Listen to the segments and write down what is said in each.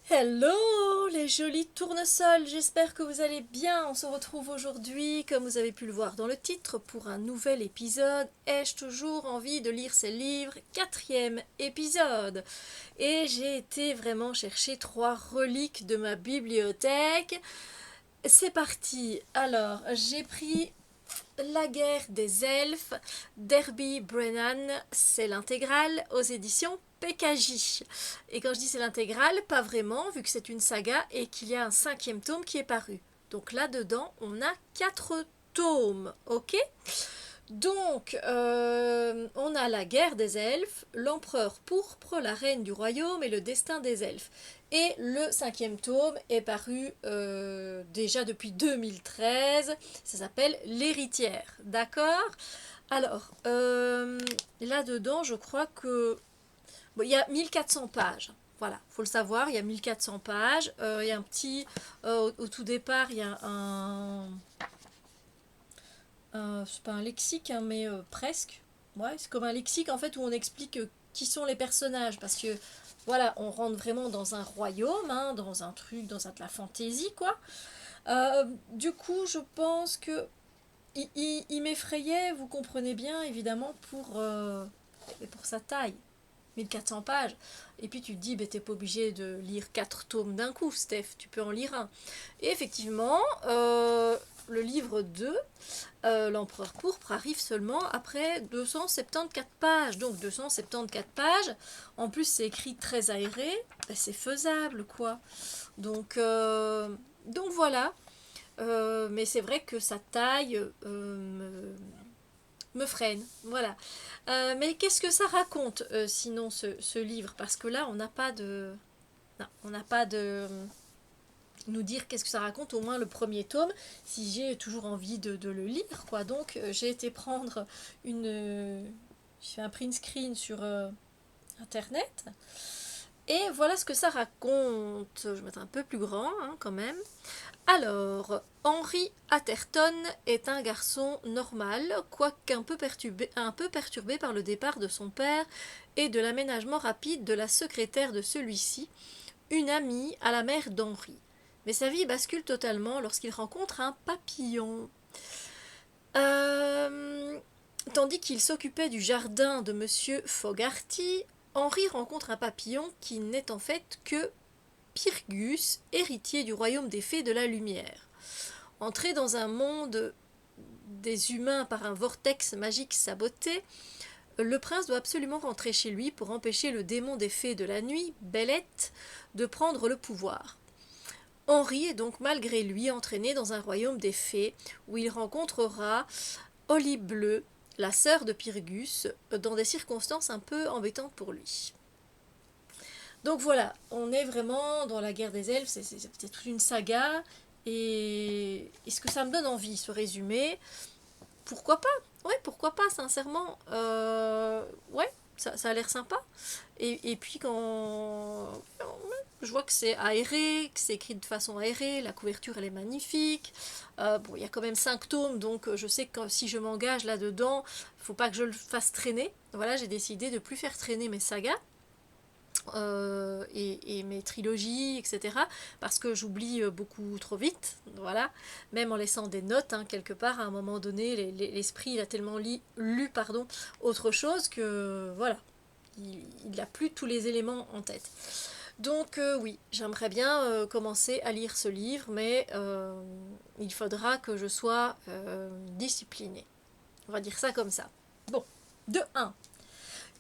Hello les jolis tournesols, j'espère que vous allez bien. On se retrouve aujourd'hui, comme vous avez pu le voir dans le titre, pour un nouvel épisode. Ai-je toujours envie de lire ces livres? Quatrième épisode. Et j'ai été vraiment chercher 3 reliques de ma bibliothèque. C'est parti. Alors, j'ai pris La guerre des elfes d'Herbie Brennan, c'est l'intégrale aux éditions PKJ. Et quand je dis c'est l'intégrale, pas vraiment, vu que c'est une saga et qu'il y a un 5e tome qui est paru. Donc là-dedans, on a 4 tomes, ok? Donc, on a la guerre des elfes, l'empereur pourpre, la reine du royaume et le destin des elfes. Et le 5e tome est paru déjà depuis 2013. Ça s'appelle L'héritière. D'accord? Alors, là-dedans, je crois que... Bon, il y a 1400 pages. Voilà, faut le savoir, il y a 1400 pages. Il y a un petit... au tout départ, il y a c'est pas un lexique, hein, mais presque. Ouais, c'est comme un lexique en fait où on explique qui sont les personnages parce que voilà, on rentre vraiment dans un royaume, hein, dans un truc, de la fantaisie quoi. Du coup, je pense que il m'effrayait, vous comprenez bien évidemment pour sa taille. 1400 pages. Et puis tu te dis, bah, t'es pas obligé de lire 4 tomes d'un coup, Steph, tu peux en lire un. Et effectivement, le livre 2 l'empereur pourpre arrive seulement après 274 pages. Donc 274 pages, en plus c'est écrit très aéré, ben c'est faisable quoi. Donc, donc voilà. Mais c'est vrai que sa taille me freine. Voilà. Mais qu'est-ce que ça raconte sinon ce livre? Parce que là on n'a pas de... Non, on n'a pas de nous dire qu'est-ce que ça raconte, au moins le premier tome, si j'ai toujours envie de le lire, quoi. Donc j'ai été prendre j'ai fait un print screen sur internet, et voilà ce que ça raconte. Je vais mettre un peu plus grand, hein, quand même. Alors, Henry Atherton est un garçon normal, quoique un peu perturbé par le départ de son père et de l'aménagement rapide de la secrétaire de celui-ci, une amie à la mère d'Henry. Mais sa vie bascule totalement lorsqu'il rencontre un papillon. Euh, Tandis qu'il s'occupait du jardin de Monsieur Fogarty, Henry rencontre un papillon qui n'est en fait que Pyrgus, héritier du royaume des fées de la lumière. Entré dans un monde des humains par un vortex magique saboté, le prince doit absolument rentrer chez lui pour empêcher le démon des fées de la nuit, Bélette, de prendre le pouvoir. Henry est donc malgré lui entraîné dans un royaume des fées où il rencontrera Holly Bleu, la sœur de Pyrgus, dans des circonstances un peu embêtantes pour lui. Donc voilà, on est vraiment dans la guerre des elfes, c'est toute une saga, et est-ce que ça me donne envie ce résumé? Pourquoi pas? Ouais, pourquoi pas, sincèrement. Ouais, ça a l'air sympa. Et puis quand je vois que c'est aéré, que c'est écrit de façon aérée, la couverture elle est magnifique. Bon, il y a quand même 5 tomes, donc je sais que si je m'engage là-dedans, il ne faut pas que je le fasse traîner. Voilà, j'ai décidé de ne plus faire traîner mes sagas. Et mes trilogies, etc. Parce que j'oublie beaucoup trop vite, voilà. Même en laissant des notes, hein, quelque part, à un moment donné, l'esprit il a tellement lu autre chose que, voilà, il n'a plus tous les éléments en tête. Donc oui, j'aimerais bien commencer à lire ce livre, mais il faudra que je sois disciplinée. On va dire ça comme ça. Bon, de un.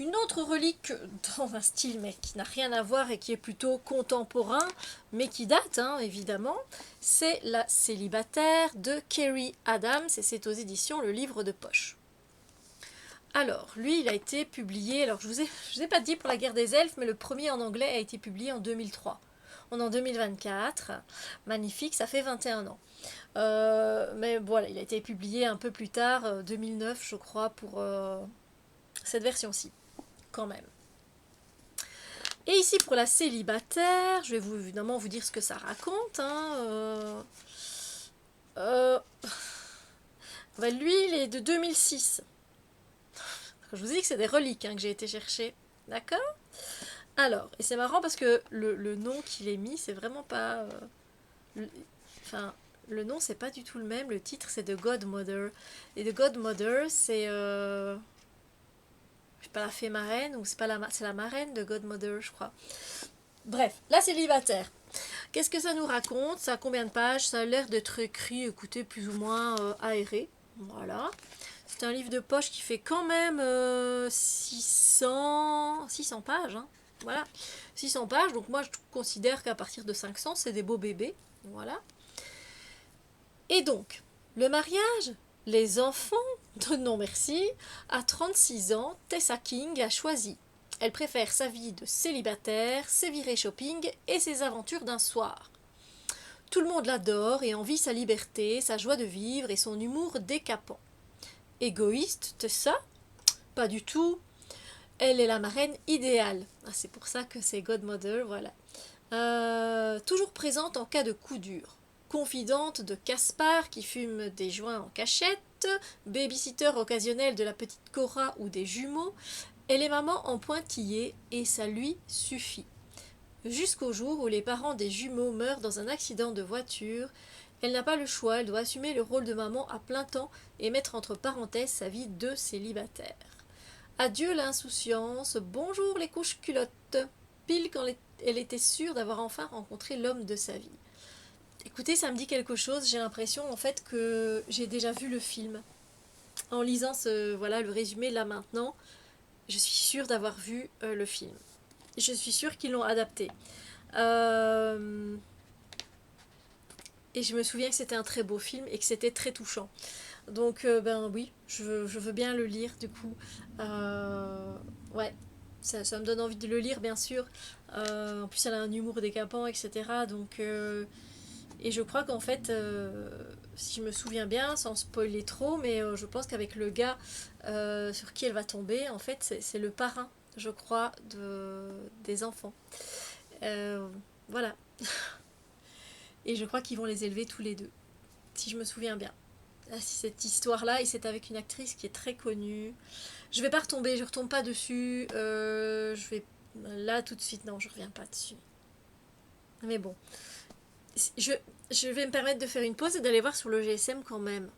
Une autre relique dans un style mais qui n'a rien à voir et qui est plutôt contemporain, mais qui date, hein, évidemment, c'est La Célibataire de Kerry Adams, et c'est aux éditions Le Livre de Poche. Alors, lui, il a été publié, alors je vous ai pas dit pour la guerre des elfes, mais le premier en anglais a été publié en 2003. On est en 2024, magnifique, ça fait 21 ans. Mais voilà, il a été publié un peu plus tard, 2009 je crois, pour cette version-ci quand même. Et ici pour la célibataire, je vais évidemment vous dire ce que ça raconte. Hein, lui, il est de 2006. Je vous dis que c'est des reliques, hein, que j'ai été chercher. D'accord. Alors, et c'est marrant parce que le nom qu'il est mis, c'est vraiment pas... le- Enfin, le nom, c'est pas du tout le même. Le titre, c'est The Godmother. Et The Godmother, c'est... je sais pas, la fée marraine, ou c'est pas c'est la marraine de Godmother, je crois. Bref, la célibataire. Qu'est-ce que ça nous raconte? Ça a combien de pages? Ça a l'air d'être écrit, écoutez, plus ou moins aéré. Voilà. C'est un livre de poche qui fait quand même 600 pages. Hein. Voilà. 600 pages. Donc moi, je considère qu'à partir de 500, c'est des beaux bébés. Voilà. Et donc, le mariage, les enfants, non merci, à 36 ans, Tessa King a choisi. Elle préfère sa vie de célibataire, ses virées shopping et ses aventures d'un soir. Tout le monde l'adore et envie sa liberté, sa joie de vivre et son humour décapant. Égoïste, Tessa? Pas du tout. Elle est la marraine idéale. Ah, c'est pour ça que c'est Godmother, voilà. Toujours présente en cas de coup dur. Confidente de Caspar qui fume des joints en cachette, babysitter occasionnel de la petite Cora ou des jumeaux, elle est maman en pointillé et ça lui suffit. Jusqu'au jour où les parents des jumeaux meurent dans un accident de voiture, elle n'a pas le choix, elle doit assumer le rôle de maman à plein temps et mettre entre parenthèses sa vie de célibataire. Adieu l'insouciance, bonjour les couches culottes, pile quand elle était sûre d'avoir enfin rencontré l'homme de sa vie. Écoutez, ça me dit quelque chose, j'ai l'impression en fait que j'ai déjà vu le film. En lisant voilà, le résumé là maintenant, je suis sûre d'avoir vu le film. Je suis sûre qu'ils l'ont adapté. Euh, et je me souviens que c'était un très beau film et que c'était très touchant. Donc, ben oui, je veux bien le lire du coup. Ouais, ça me donne envie de le lire, bien sûr. En plus, elle a un humour décapant, etc. Donc, et je crois qu'en fait, si je me souviens bien, sans spoiler trop, mais je pense qu'avec le gars sur qui elle va tomber, en fait, c'est le parrain, je crois, des enfants. Euh, voilà. Et je crois qu'ils vont les élever tous les deux, si je me souviens bien. Cette histoire-là, et c'est avec une actrice qui est très connue. Je vais pas retomber, je retombe pas dessus. Je vais là tout de suite, non, je reviens pas dessus. Mais bon, je, je vais me permettre de faire une pause et d'aller voir sur le GSM quand même.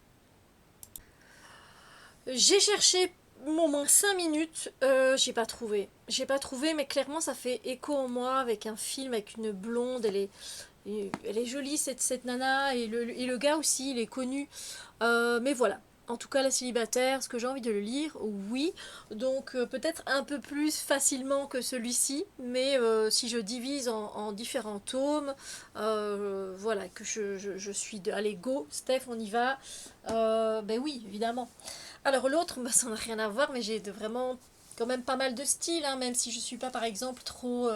J'ai cherché au moins 5 minutes, j'ai pas trouvé. J'ai pas trouvé, mais clairement ça fait écho en moi avec un film avec une blonde. Elle est jolie cette nana et le gars aussi, il est connu. Mais voilà. En tout cas, la célibataire, est-ce que j'ai envie de le lire? Oui. Donc peut-être un peu plus facilement que celui-ci, mais si je divise en différents tomes, voilà, que je suis de... Allez, go, Steph, on y va. Ben oui, évidemment. Alors l'autre, bah, ça n'a rien à voir, mais j'ai vraiment quand même pas mal de styles, hein, même si je suis pas par exemple trop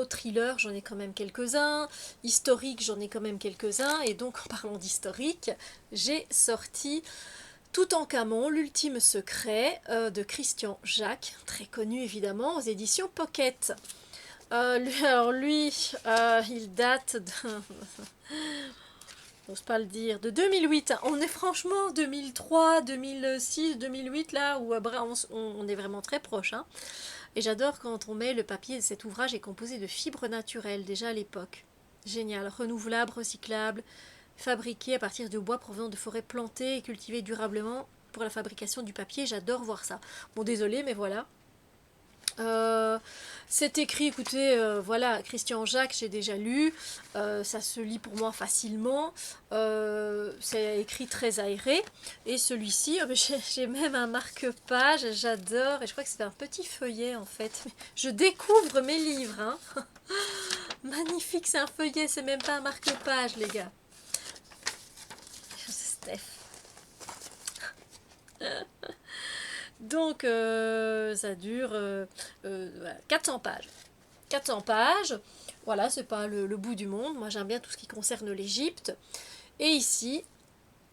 thriller, j'en ai quand même quelques-uns, historique, j'en ai quand même quelques-uns, et donc en parlant d'historique, j'ai sorti Toutankhamon, l'ultime secret de Christian Jacques, très connu évidemment, aux éditions Pocket. Alors lui, il date de... J'ose pas le dire, de 2008. On est franchement 2003, 2006, 2008 là où on est vraiment très proche. Hein. Et j'adore quand on met le papier de cet ouvrage est composé de fibres naturelles déjà à l'époque. Génial, renouvelable, recyclable, fabriqué à partir de bois provenant de forêts plantées et cultivées durablement pour la fabrication du papier. J'adore voir ça. Bon, désolé, mais voilà. Euh, c'est écrit, écoutez, voilà, Christian Jacques, j'ai déjà lu, ça se lit pour moi facilement, c'est écrit très aéré, et celui-ci, j'ai même un marque-page, j'adore, et je crois que c'est un petit feuillet en fait. Je découvre mes livres, hein. Magnifique, c'est un feuillet, c'est même pas un marque-page, les gars. Steph. Donc, ça dure 400 pages. 400 pages, voilà, c'est pas le bout du monde. Moi, j'aime bien tout ce qui concerne l'Égypte. Et ici,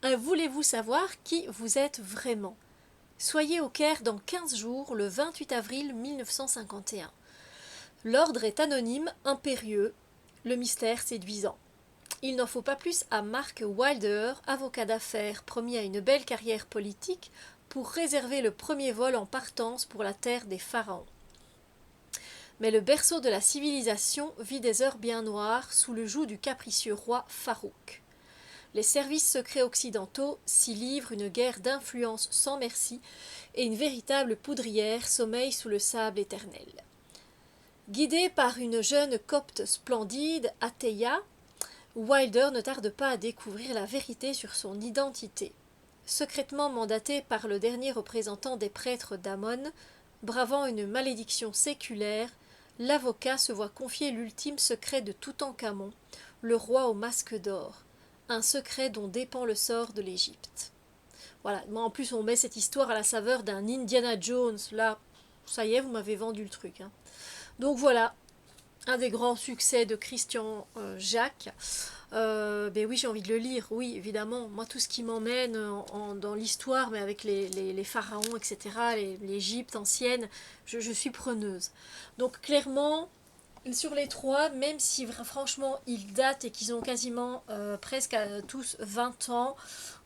voulez-vous savoir qui vous êtes vraiment? Soyez au Caire dans 15 jours, le 28 avril 1951. L'ordre est anonyme, impérieux, le mystère séduisant. Il n'en faut pas plus à Mark Wilder, avocat d'affaires promis à une belle carrière politique, pour réserver le premier vol en partance pour la terre des pharaons. Mais le berceau de la civilisation vit des heures bien noires sous le joug du capricieux roi Farouk. Les services secrets occidentaux s'y livrent une guerre d'influence sans merci et une véritable poudrière sommeille sous le sable éternel. Guidé par une jeune copte splendide, Ateya, Wilder ne tarde pas à découvrir la vérité sur son identité. Secrètement mandaté par le dernier représentant des prêtres d'Amon, bravant une malédiction séculaire, l'avocat se voit confier l'ultime secret de Toutankhamon, le roi au masque d'or, un secret dont dépend le sort de l'Égypte. Voilà, moi en plus on met cette histoire à la saveur d'un Indiana Jones, là, ça y est, vous m'avez vendu le truc. Hein. Donc voilà, un des grands succès de Christian Jacques. Ben oui, j'ai envie de le lire, oui, évidemment. Moi, tout ce qui m'emmène dans l'histoire, mais avec les pharaons, etc., l'Égypte ancienne, je suis preneuse. Donc clairement, sur les trois, même si franchement ils datent et qu'ils ont quasiment presque tous 20 ans,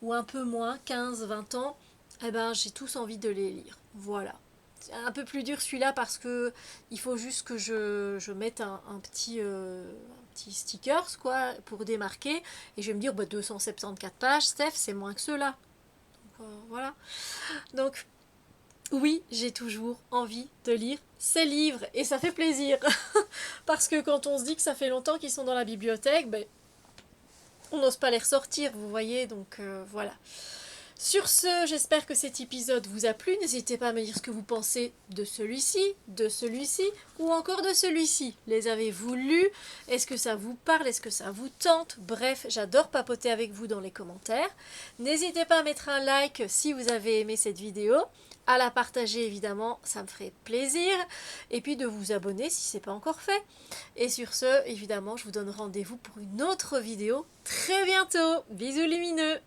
ou un peu moins, 15-20 ans, eh ben j'ai tous envie de les lire. Voilà. C'est un peu plus dur celui-là parce que il faut juste que je mette un petit stickers quoi, pour démarquer. Et je vais me dire, bah, 274 pages, Steph, c'est moins que ceux-là. Donc, voilà. Donc, oui, j'ai toujours envie de lire ces livres et ça fait plaisir. Parce que quand on se dit que ça fait longtemps qu'ils sont dans la bibliothèque, ben, on n'ose pas les ressortir, vous voyez, donc voilà. Sur ce, j'espère que cet épisode vous a plu. N'hésitez pas à me dire ce que vous pensez de celui-ci ou encore de celui-ci. Les avez-vous lus? Est-ce que ça vous parle? Est-ce que ça vous tente? Bref, j'adore papoter avec vous dans les commentaires. N'hésitez pas à mettre un like si vous avez aimé cette vidéo, à la partager évidemment, ça me ferait plaisir, et puis de vous abonner si ce n'est pas encore fait. Et sur ce, évidemment, je vous donne rendez-vous pour une autre vidéo très bientôt. Bisous lumineux!